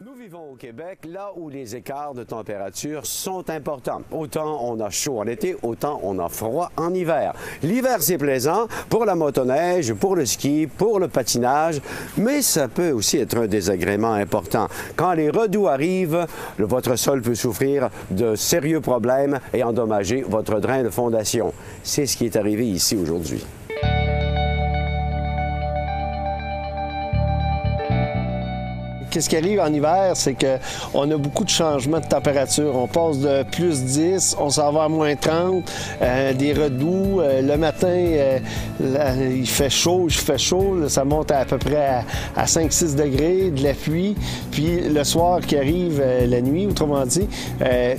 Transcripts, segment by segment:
Nous vivons au Québec, là où les écarts de température sont importants. Autant on a chaud en été, autant on a froid en hiver. L'hiver, c'est plaisant pour la motoneige, pour le ski, pour le patinage, mais ça peut aussi être un désagrément important. Quand les redoux arrivent, votre sol peut souffrir de sérieux problèmes et endommager votre drain de fondation. C'est ce qui est arrivé ici aujourd'hui. Qu'est-ce qui arrive en hiver, c'est qu'on a beaucoup de changements de température. On passe de plus 10, on s'en va à moins 30, des redoux. Le matin, il fait chaud, là, ça monte à peu près à 5-6 degrés, de la pluie. Puis le soir qui arrive, la nuit, autrement dit,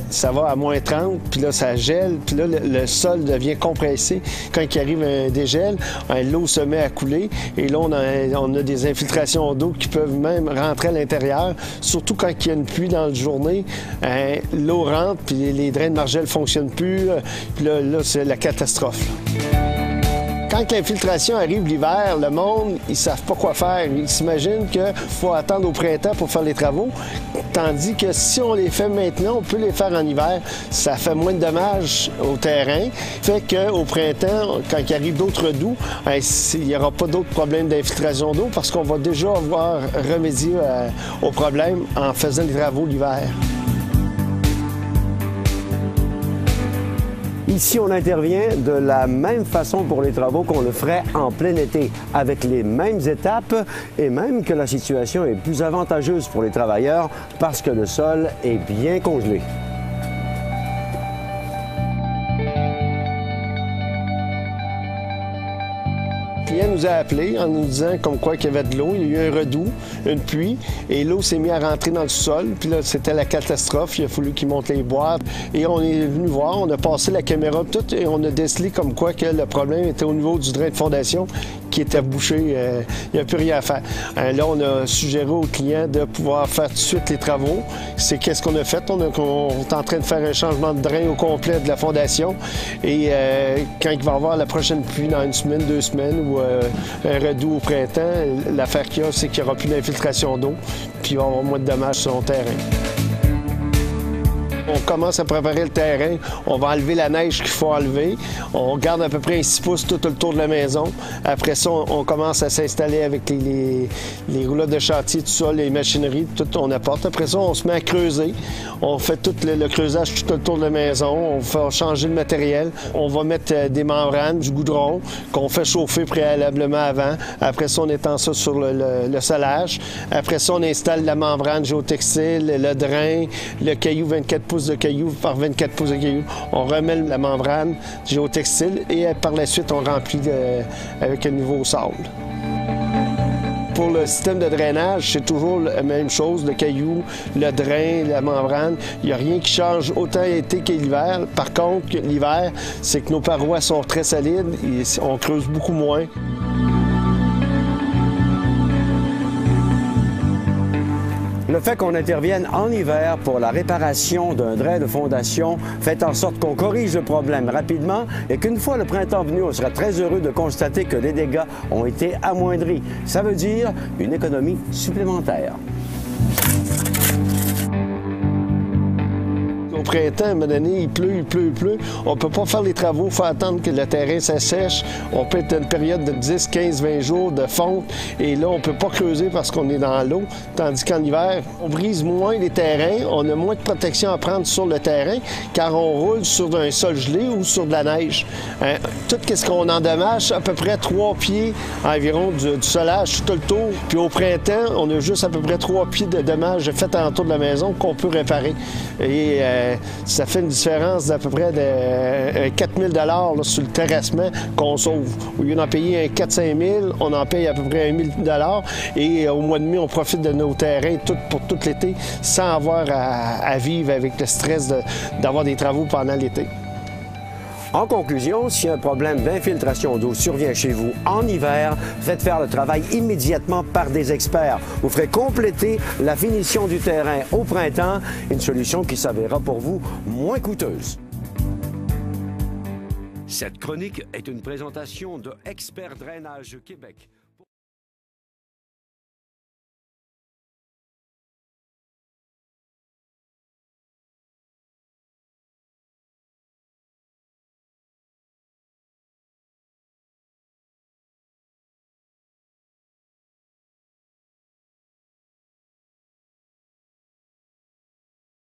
ça va à moins 30, puis là, ça gèle, puis là, le sol devient compressé. Quand il arrive un dégel, l'eau se met à couler, et là, on a des infiltrations d'eau qui peuvent même rentrer à l'intérieur, surtout quand il y a une pluie dans la journée, l'eau rentre, puis les drains de margelle ne fonctionnent plus, puis là c'est la catastrophe. Quand l'infiltration arrive l'hiver, le monde, ils ne savent pas quoi faire. Ils s'imaginent qu'il faut attendre au printemps pour faire les travaux, tandis que si on les fait maintenant, on peut les faire en hiver. Ça fait moins de dommages au terrain, fait qu'au printemps, quand il arrive d'autres redoux, il n'y aura pas d'autres problèmes d'infiltration d'eau parce qu'on va déjà avoir remédié au problème en faisant les travaux l'hiver. Ici, on intervient de la même façon pour les travaux qu'on le ferait en plein été, avec les mêmes étapes et même que la situation est plus avantageuse pour les travailleurs parce que le sol est bien congelé. Le client nous a appelés en nous disant comme quoi qu'il y avait de l'eau, il y a eu un redoux, une pluie, et l'eau s'est mise à rentrer dans le sol. Puis là, c'était la catastrophe, il a fallu qu'ils montent les boîtes. Et on est venu voir, on a passé la caméra, tout, et on a décelé comme quoi que le problème était au niveau du drain de fondation qui était bouché, il n'y a plus rien à faire. Là, on a suggéré au client de pouvoir faire tout de suite les travaux. C'est qu'est-ce qu'on a fait? On est en train de faire un changement de drain au complet de la fondation. Et quand il va y avoir la prochaine pluie dans une semaine, 2 semaines, ou un redoux au printemps, l'affaire qu'il y a, c'est qu'il n'y aura plus d'infiltration d'eau, puis il va y avoir moins de dommages sur son terrain. On commence à préparer le terrain, on va enlever la neige qu'il faut enlever. On garde à peu près un 6 pouces tout le tour de la maison. Après ça, on commence à s'installer avec les rouleaux de chantier, tout ça, les machineries, tout on apporte. Après ça, on se met à creuser. On fait tout le creusage tout le tour de la maison. On fait changer le matériel. On va mettre des membranes, du goudron qu'on fait chauffer préalablement avant. Après ça, on étend ça sur le solage. Après ça, on installe la membrane géotextile, le drain, le caillou 24 pouces de cailloux par 24 pouces de cailloux. On remet la membrane géotextile et par la suite, on remplit avec un nouveau sable. Pour le système de drainage, c'est toujours la même chose, le caillou, le drain, la membrane. Il n'y a rien qui change autant l'été que l'hiver. Par contre, l'hiver, c'est que nos parois sont très solides et on creuse beaucoup moins. Le fait qu'on intervienne en hiver pour la réparation d'un drain de fondation fait en sorte qu'on corrige le problème rapidement et qu'une fois le printemps venu, on sera très heureux de constater que les dégâts ont été amoindris. Ça veut dire une économie supplémentaire. Au printemps, à un moment donné, il pleut. On ne peut pas faire les travaux, il faut attendre que le terrain s'assèche. On peut être une période de 10, 15, 20 jours de fonte. Et là, on ne peut pas creuser parce qu'on est dans l'eau. Tandis qu'en hiver, on brise moins les terrains, on a moins de protection à prendre sur le terrain, car on roule sur un sol gelé ou sur de la neige. Tout ce qu'on endommage, à peu près 3 pieds environ du solage tout le tour. Puis au printemps, on a juste à peu près 3 pieds de dommages faits alentour de la maison qu'on peut réparer. Et ça fait une différence d'à peu près de 4 000 $ sur le terrassement qu'on sauve. Au lieu d'en payer 4-5 000, on en paye à peu près 1 000 $. Et au mois de mai, on profite de nos terrains pour tout l'été sans avoir à vivre avec le stress d'avoir des travaux pendant l'été. En conclusion, si un problème d'infiltration d'eau survient chez vous en hiver, faites faire le travail immédiatement par des experts. Vous ferez compléter la finition du terrain au printemps, une solution qui s'avérera pour vous moins coûteuse. Cette chronique est une présentation de Expert Drainage Québec.